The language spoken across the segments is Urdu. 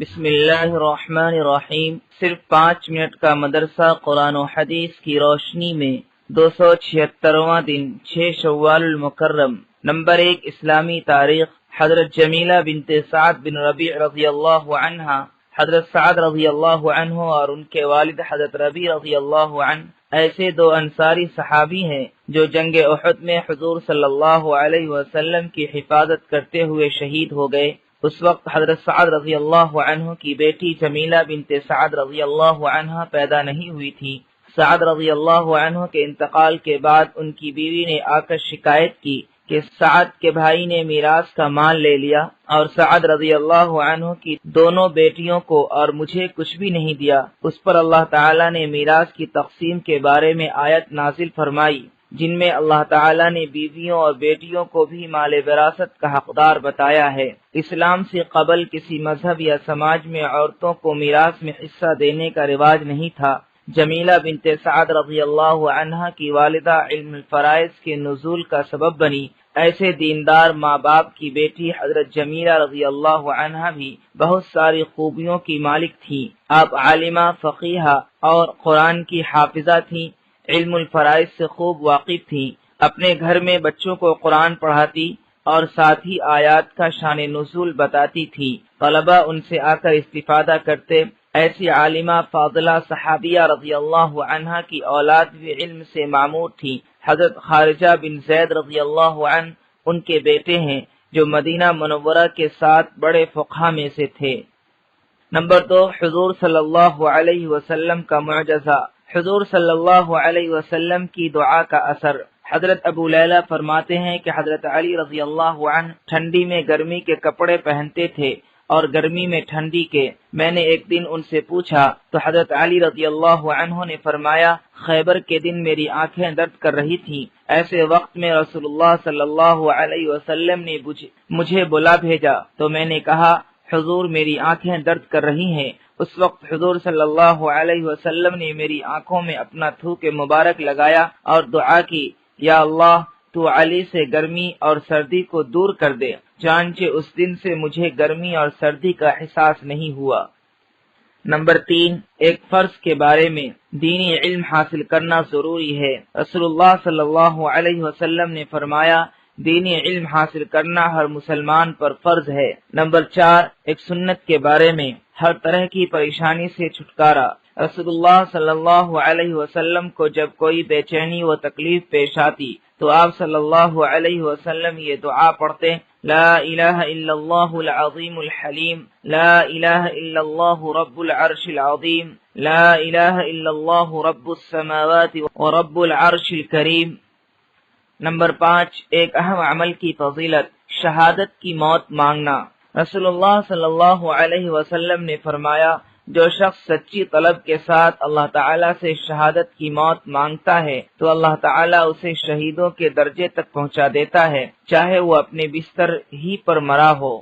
بسم اللہ الرحمن الرحیم۔ صرف 5 منٹ کا مدرسہ قرآن و حدیث کی روشنی میں 276واں دن 6 شوال المکرم۔ نمبر 1 اسلامی تاریخ۔ حضرت جمیلہ بنت سعد بن ربیع رضی اللہ عنہ، حضرت سعد رضی اللہ عنہ اور ان کے والد حضرت ربیع رضی اللہ عنہ ایسے 2 انصاری صحابی ہیں جو جنگ احد میں حضور صلی اللہ علیہ وسلم کی حفاظت کرتے ہوئے شہید ہو گئے۔ اس وقت حضرت سعد رضی اللہ عنہ کی بیٹی جمیلہ بنت سعد رضی اللہ عنہ پیدا نہیں ہوئی تھی۔ سعد رضی اللہ عنہ کے انتقال کے بعد ان کی بیوی نے آ کر شکایت کی کہ سعد کے بھائی نے میراث کا مال لے لیا اور سعد رضی اللہ عنہ کی دونوں بیٹیوں کو اور مجھے کچھ بھی نہیں دیا۔ اس پر اللہ تعالی نے میراث کی تقسیم کے بارے میں آیت نازل فرمائی، جن میں اللہ تعالیٰ نے بیویوں اور بیٹیوں کو بھی مال وراثت کا حقدار بتایا ہے۔ اسلام سے قبل کسی مذہب یا سماج میں عورتوں کو میراث میں حصہ دینے کا رواج نہیں تھا۔ جمیلہ بنت سعد رضی اللہ عنہا کی والدہ علم الفرائض کے نزول کا سبب بنی۔ ایسے دیندار ماں باپ کی بیٹی حضرت جمیلہ رضی اللہ عنہا بھی بہت ساری خوبیوں کی مالک تھی۔ آپ عالمہ، فقیہہ اور قرآن کی حافظہ تھیں۔ علم الفرائض سے خوب واقف تھی۔ اپنے گھر میں بچوں کو قرآن پڑھاتی اور ساتھ ہی آیات کا شان نزول بتاتی تھی۔ طلبہ ان سے آ کر استفادہ کرتے۔ ایسی عالمہ فاضلہ صحابیہ رضی اللہ عنہا کی اولاد بھی علم سے معمور تھی۔ حضرت خارجہ بن زید رضی اللہ عنہ ان کے بیٹے ہیں جو مدینہ منورہ کے 7 بڑے فقہا میں سے تھے۔ نمبر 2 حضور صلی اللہ علیہ وسلم کا معجزہ۔ حضور صلی اللہ علیہ وسلم کی دعا کا اثر۔ حضرت ابو لیلہ فرماتے ہیں کہ حضرت علی رضی اللہ عنہ ٹھنڈی میں گرمی کے کپڑے پہنتے تھے اور گرمی میں ٹھنڈی کے۔ میں نے ایک دن ان سے پوچھا تو حضرت علی رضی اللہ عنہ نے فرمایا، خیبر کے دن میری آنکھیں درد کر رہی تھیں، ایسے وقت میں رسول اللہ صلی اللہ علیہ وسلم نے مجھے بلا بھیجا تو میں نے کہا، حضور میری آنکھیں درد کر رہی ہیں۔ اس وقت حضور صلی اللہ علیہ وسلم نے میری آنکھوں میں اپنا تھوک مبارک لگایا اور دعا کی، یا اللہ تو علی سے گرمی اور سردی کو دور کر دے، چنانچہ اس دن سے مجھے گرمی اور سردی کا احساس نہیں ہوا۔ نمبر 3 ایک فرض کے بارے میں۔ دینی علم حاصل کرنا ضروری ہے۔ رسول اللہ صلی اللہ علیہ وسلم نے فرمایا، دینی علم حاصل کرنا ہر مسلمان پر فرض ہے۔ نمبر 4 ایک سنت کے بارے میں۔ ہر طرح کی پریشانی سے چھٹکارا۔ رسول اللہ صلی اللہ علیہ وسلم کو جب کوئی بے چینی و تکلیف پیش آتی تو آپ صلی اللہ علیہ وسلم یہ دعا پڑھتے، لا الہ الا اللہ العظیم الحلیم، لا الہ الا اللہ رب العرش العظیم، لا الہ الا اللہ رب السماوات و رب العرش الکریم۔ نمبر 5 ایک اہم عمل کی فضیلت، شہادت کی موت مانگنا۔ رسول اللہ صلی اللہ علیہ وسلم نے فرمایا، جو شخص سچی طلب کے ساتھ اللہ تعالیٰ سے شہادت کی موت مانگتا ہے تو اللہ تعالیٰ اسے شہیدوں کے درجے تک پہنچا دیتا ہے، چاہے وہ اپنے بستر ہی پر مرا ہو۔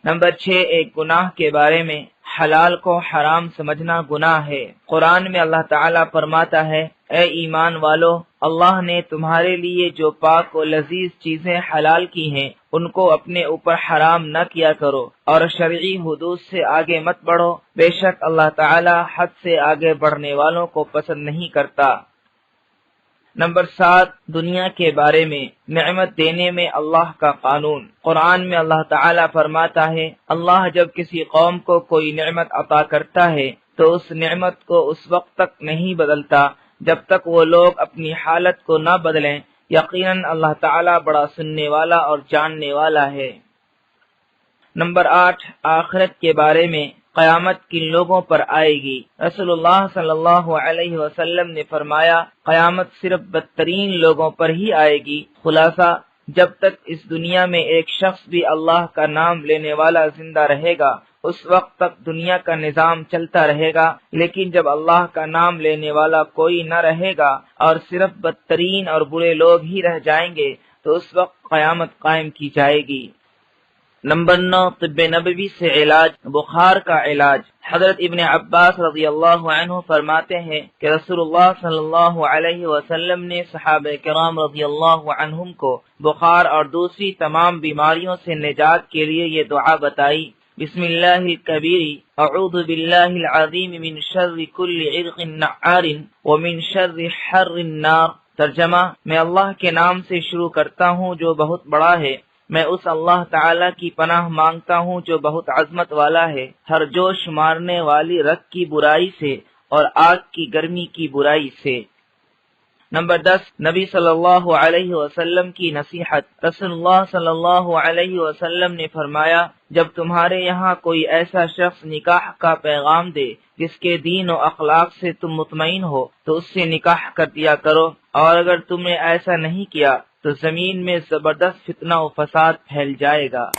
نمبر 6 ایک گناہ کے بارے میں۔ حلال کو حرام سمجھنا گناہ ہے۔ قرآن میں اللہ تعالیٰ فرماتا ہے، اے ایمان والو، اللہ نے تمہارے لیے جو پاک و لذیذ چیزیں حلال کی ہیں ان کو اپنے اوپر حرام نہ کیا کرو اور شرعی حدود سے آگے مت بڑھو، بے شک اللہ تعالیٰ حد سے آگے بڑھنے والوں کو پسند نہیں کرتا۔ نمبر 7 دنیا کے بارے میں۔ نعمت دینے میں اللہ کا قانون۔ قرآن میں اللہ تعالیٰ فرماتا ہے، اللہ جب کسی قوم کو کوئی نعمت عطا کرتا ہے تو اس نعمت کو اس وقت تک نہیں بدلتا جب تک وہ لوگ اپنی حالت کو نہ بدلیں، یقیناً اللہ تعالیٰ بڑا سننے والا اور جاننے والا ہے۔ نمبر 8 آخرت کے بارے میں۔ قیامت کن لوگوں پر آئے گی؟ رسول اللہ صلی اللہ علیہ وسلم نے فرمایا، قیامت صرف بدترین لوگوں پر ہی آئے گی۔ خلاصہ، جب تک اس دنیا میں ایک شخص بھی اللہ کا نام لینے والا زندہ رہے گا اس وقت تک دنیا کا نظام چلتا رہے گا، لیکن جب اللہ کا نام لینے والا کوئی نہ رہے گا اور صرف بدترین اور برے لوگ ہی رہ جائیں گے تو اس وقت قیامت قائم کی جائے گی۔ نمبر 9 طب نبوی سے علاج، بخار کا علاج۔ حضرت ابن عباس رضی اللہ عنہ فرماتے ہیں کہ رسول اللہ صلی اللہ علیہ وسلم نے صحابہ کرام رضی اللہ عنہم کو بخار اور دوسری تمام بیماریوں سے نجات کے لیے یہ دعا بتائی، بسم اللہ الکبیر اعوذ باللہ العظیم من شر کل عرق نعار ومن شر حر النار۔ ترجمہ، میں اللہ کے نام سے شروع کرتا ہوں جو بہت بڑا ہے، میں اس اللہ تعالی کی پناہ مانگتا ہوں جو بہت عظمت والا ہے، ہر جوش مارنے والی رگ کی برائی سے اور آگ کی گرمی کی برائی سے۔ نمبر 10، نبی صلی اللہ علیہ وسلم کی نصیحت۔ رسول اللہ صلی اللہ علیہ وسلم نے فرمایا، جب تمہارے یہاں کوئی ایسا شخص نکاح کا پیغام دے جس کے دین و اخلاق سے تم مطمئن ہو تو اس سے نکاح کر دیا کرو، اور اگر تم نے ایسا نہیں کیا تو زمین میں زبردست فتنہ و فساد پھیل جائے گا۔